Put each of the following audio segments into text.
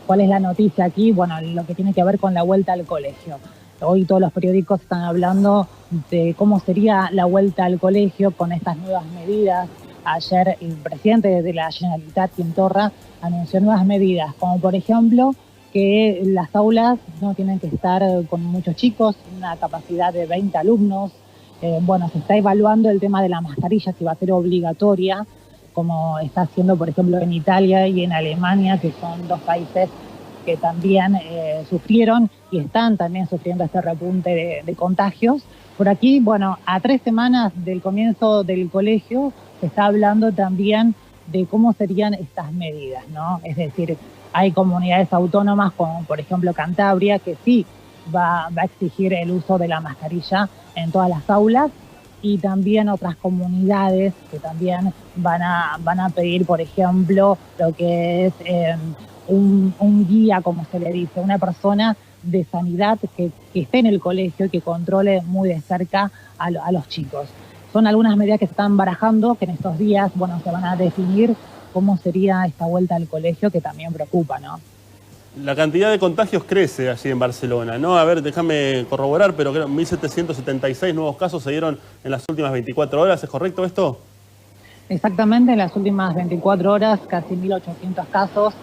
¿Cuál es la noticia aquí? Bueno, lo que tiene que ver con la vuelta al colegio. Hoy todos los periódicos están hablando de cómo sería la vuelta al colegio con estas nuevas medidas. Ayer el presidente de la Generalitat, Quim Torra, anunció nuevas medidas, como por ejemplo que las aulas no tienen que estar con muchos chicos, una capacidad de 20 alumnos. Bueno, se está evaluando el tema de la mascarilla, si va a ser obligatoria, como está haciendo, por ejemplo, en Italia y en Alemania, que son dos países que también sufrieron y están también sufriendo este repunte de contagios. Por aquí, bueno, a 3 semanas del comienzo del colegio, se está hablando también de cómo serían estas medidas, ¿no? Es decir, hay comunidades autónomas, como por ejemplo Cantabria, que sí va a exigir el uso de la mascarilla en todas las aulas, y también otras comunidades que también van a pedir, por ejemplo, lo que es un guía, como se le dice, una persona de sanidad que esté en el colegio y que controle muy de cerca a los chicos. Son algunas medidas que se están barajando, que en estos días, bueno, se van a definir cómo sería esta vuelta al colegio, que también preocupa, ¿no? La cantidad de contagios crece allí en Barcelona, ¿no? A ver, déjame corroborar, pero creo que 1.776 nuevos casos se dieron en las últimas 24 horas, ¿es correcto esto? Exactamente, en las últimas 24 horas, casi 1.800 casos,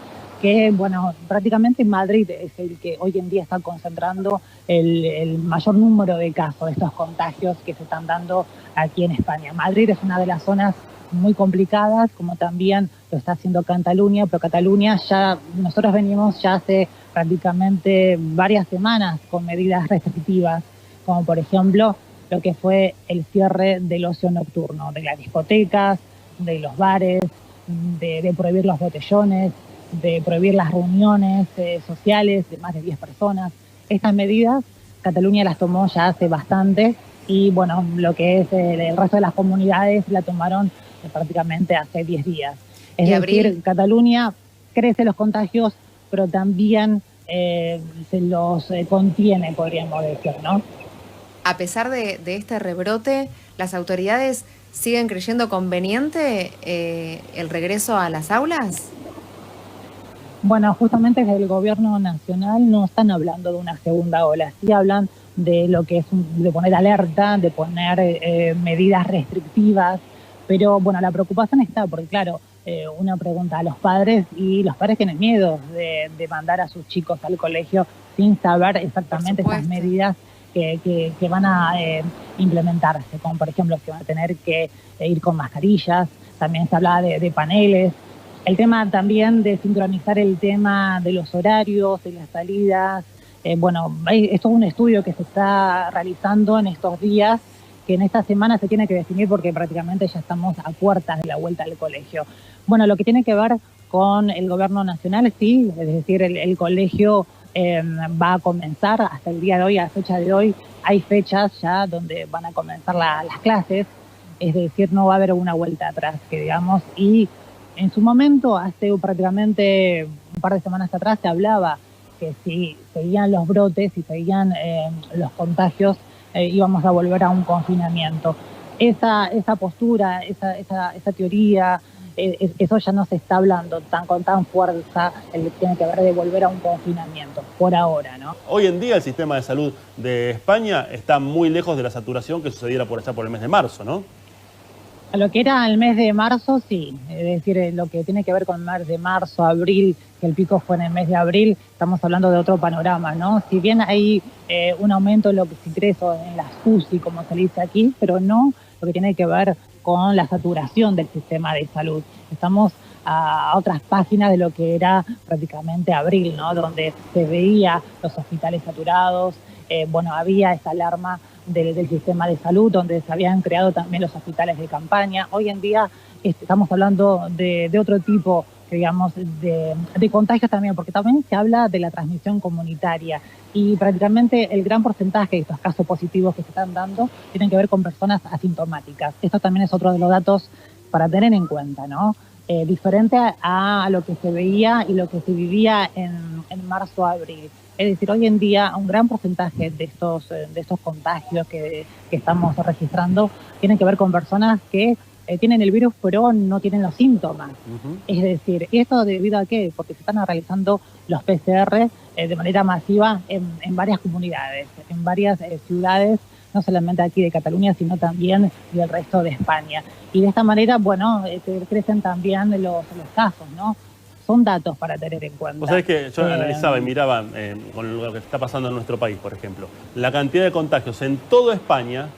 que, bueno, prácticamente Madrid es el que hoy en día está concentrando el mayor número de casos, de estos contagios que se están dando aquí en España. Madrid es una de las zonas muy complicadas, como también lo está haciendo Cataluña, pero Cataluña ya, nosotros venimos ya hace prácticamente varias semanas con medidas restrictivas, como por ejemplo lo que fue el cierre del ocio nocturno, de las discotecas, de los bares, de prohibir los botellones, de prohibir las reuniones sociales de más de 10 personas. Estas medidas Cataluña las tomó ya hace bastante y bueno, lo que es el resto de las comunidades la tomaron prácticamente hace 10 días. Es decir, Cataluña crece los contagios, pero también se los contiene, podríamos decir, ¿no? A pesar de este rebrote, las autoridades siguen creyendo conveniente el regreso a las aulas. Bueno, justamente desde el gobierno nacional no están hablando de una segunda ola, sí hablan de lo que es de poner alerta, de poner medidas restrictivas, pero bueno, la preocupación está porque claro, uno pregunta a los padres y los padres tienen miedo de mandar a sus chicos al colegio sin saber exactamente estas medidas que van a implementarse, como por ejemplo que van a tener que ir con mascarillas, también se hablaba de paneles. El tema también de sincronizar el tema de los horarios, de las salidas. Bueno, esto es un estudio que se está realizando en estos días, que en esta semana se tiene que definir porque prácticamente ya estamos a puertas de la vuelta al colegio. Bueno, lo que tiene que ver con el gobierno nacional, sí, es decir, el colegio va a comenzar hasta el día de hoy, a la fecha de hoy, hay fechas ya donde van a comenzar las clases, es decir, no va a haber una vuelta atrás, que digamos, y en su momento, hace prácticamente un par de semanas atrás, se hablaba que si seguían los brotes, si seguían los contagios, íbamos a volver a un confinamiento. Esa postura, esa teoría, eso ya no se está hablando con tan fuerza, el que tiene que ver de volver a un confinamiento, por ahora, ¿no? Hoy en día el sistema de salud de España está muy lejos de la saturación que sucediera por allá por el mes de marzo, ¿no? A lo que era el mes de marzo, sí. Es decir, lo que tiene que ver con el mes de marzo, abril, que el pico fue en el mes de abril, estamos hablando de otro panorama, ¿no? Si bien hay un aumento en los ingresos en las UCI, como se dice aquí, pero no lo que tiene que ver con la saturación del sistema de salud. Estamos a otras páginas de lo que era prácticamente abril, ¿no? Donde se veía los hospitales saturados, bueno, había esa alarma del sistema de salud, donde se habían creado también los hospitales de campaña. Hoy en día estamos hablando de otro tipo, digamos, de contagios también, porque también se habla de la transmisión comunitaria y prácticamente el gran porcentaje de estos casos positivos que se están dando tienen que ver con personas asintomáticas. Esto también es otro de los datos para tener en cuenta, ¿no? Diferente a lo que se veía y lo que se vivía en marzo-abril. Es decir, hoy en día un gran porcentaje de estos contagios que estamos registrando tienen que ver con personas que tienen el virus pero no tienen los síntomas. Es decir, ¿esto debido a qué? Porque se están realizando los PCR de manera masiva en varias comunidades, en varias ciudades, no solamente aquí de Cataluña, sino también del resto de España. Y de esta manera, bueno, crecen también los casos, ¿no? Son datos para tener en cuenta. Vos sabés que yo analizaba y miraba con lo que está pasando en nuestro país, por ejemplo. La cantidad de contagios en toda España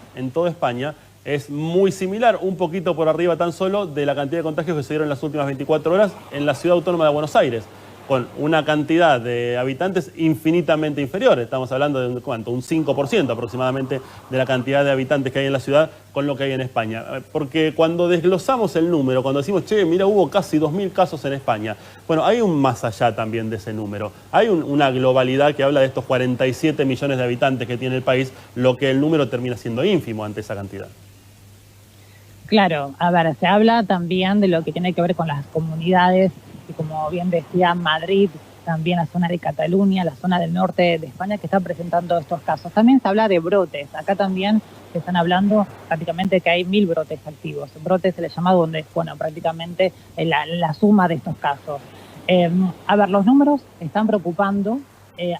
es muy similar, un poquito por arriba tan solo de la cantidad de contagios que se dieron en las últimas 24 horas en la ciudad autónoma de Buenos Aires, con una cantidad de habitantes infinitamente inferior. Estamos hablando de ¿cuánto? Un 5% aproximadamente de la cantidad de habitantes que hay en la ciudad con lo que hay en España. Porque cuando desglosamos el número, cuando decimos, che, mira, hubo casi 2.000 casos en España, bueno, hay un más allá también de ese número. Hay una globalidad que habla de estos 47 millones de habitantes que tiene el país, lo que el número termina siendo ínfimo ante esa cantidad. Claro, a ver, se habla también de lo que tiene que ver con las comunidades, y como bien decía, Madrid, también la zona de Cataluña, la zona del norte de España, que están presentando estos casos. También se habla de brotes. Acá también se están hablando prácticamente que hay 1.000 brotes activos. Brotes se les llama donde, bueno, prácticamente la suma de estos casos. A ver, los números están preocupando,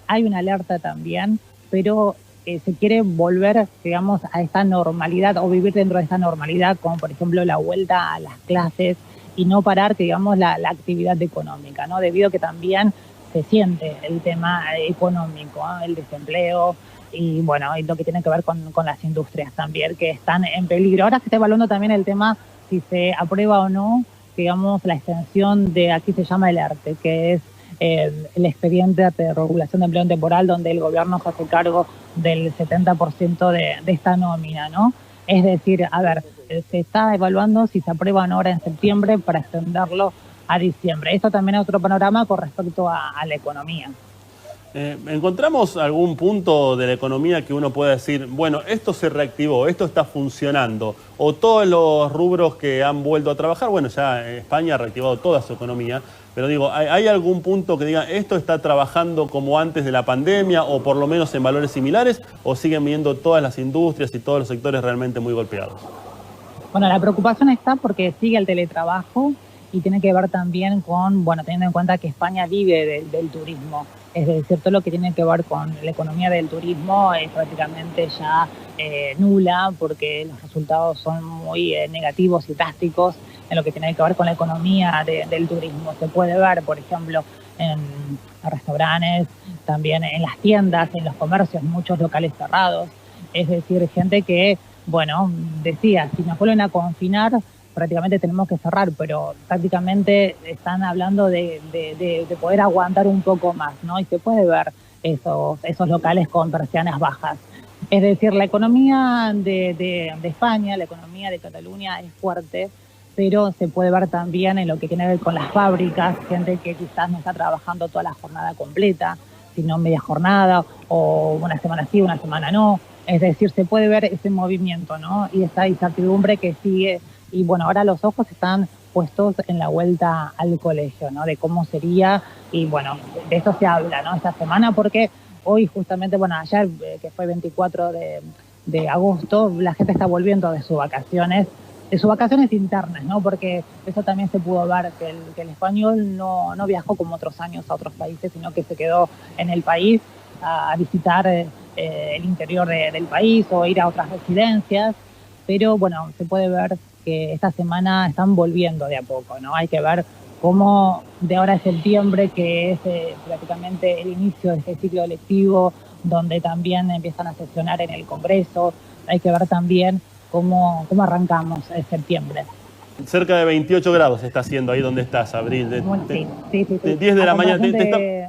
hay una alerta también, pero se quiere volver, digamos, a esta normalidad o vivir dentro de esta normalidad, como por ejemplo la vuelta a las clases y no parar, digamos, la actividad económica, ¿no? Debido a que también se siente el tema económico, ¿no? El desempleo y, bueno, y lo que tiene que ver con las industrias también, que están en peligro. Ahora se está evaluando también el tema si se aprueba o no, digamos, la extensión de, aquí se llama el ERTE, que es el expediente de regulación de empleo temporal, donde el gobierno se hace cargo del 70% de esta nómina, ¿no? Es decir, a ver, se está evaluando si se aprueban ahora en septiembre para extenderlo a diciembre. Esto también es otro panorama con respecto a la economía. ¿Encontramos algún punto de la economía que uno pueda decir, bueno, esto se reactivó, esto está funcionando? O todos los rubros que han vuelto a trabajar, bueno, ya España ha reactivado toda su economía, pero digo, ¿hay algún punto que diga, esto está trabajando como antes de la pandemia o por lo menos en valores similares? ¿O siguen viendo todas las industrias y todos los sectores realmente muy golpeados? Bueno, la preocupación está porque sigue el teletrabajo y tiene que ver también con, bueno, teniendo en cuenta que España vive del turismo. Es decir, todo lo que tiene que ver con la economía del turismo es prácticamente ya nula, porque los resultados son muy negativos y drásticos en lo que tiene que ver con la economía del turismo. Se puede ver, por ejemplo, en restaurantes, también en las tiendas, en los comercios, muchos locales cerrados. Es decir, gente que, bueno, decía, si nos vuelven a confinar, prácticamente tenemos que cerrar, pero prácticamente están hablando de poder aguantar un poco más, ¿no? Y se puede ver esos locales con persianas bajas. Es decir, la economía de España, la economía de Cataluña es fuerte, pero se puede ver también en lo que tiene que ver con las fábricas, gente que quizás no está trabajando toda la jornada completa, sino media jornada, o una semana sí, una semana no. Es decir, se puede ver ese movimiento, ¿no? Y esa incertidumbre que sigue. Y bueno, ahora los ojos están puestos en la vuelta al colegio, ¿no? De cómo sería, y bueno, de eso se habla, ¿no? Esta semana, porque hoy justamente, bueno, ayer, que fue 24 de agosto, la gente está volviendo de sus vacaciones internas, ¿no? Porque eso también se pudo ver, que el español no viajó como otros años a otros países, sino que se quedó en el país a visitar el interior del país o ir a otras residencias. Pero bueno, se puede ver que esta semana están volviendo de a poco, ¿no? Hay que ver cómo de ahora a septiembre, que es prácticamente el inicio de este ciclo lectivo, donde también empiezan a sesionar en el Congreso, hay que ver también cómo arrancamos en septiembre. Cerca de 28 grados está haciendo ahí donde estás, Abril. Sí. 10 de la mañana.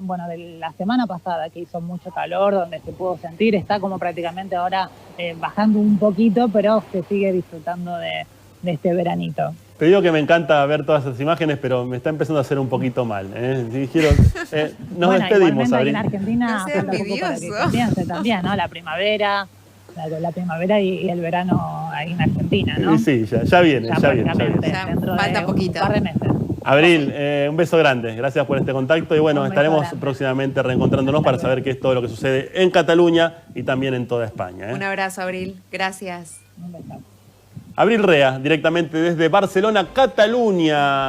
Bueno, de la semana pasada que hizo mucho calor, donde se pudo sentir, está como prácticamente ahora bajando un poquito, pero se sigue disfrutando de este veranito. Te digo que me encanta ver todas esas imágenes, pero me está empezando a hacer un poquito mal. Dijeron, nos bueno, despedimos, Abril. En Argentina, no sea envidioso. También, ¿no? La primavera y el verano ahí en Argentina, ¿no? Sí, ya viene. Ya falta poquito. Un par de meses. Abril, un beso grande. Gracias por este contacto y bueno, estaremos próximamente reencontrándonos para saber qué es todo lo que sucede en Cataluña y también en toda España. Un abrazo, Abril. Gracias. Un beso. Abril Rea, directamente desde Barcelona, Cataluña.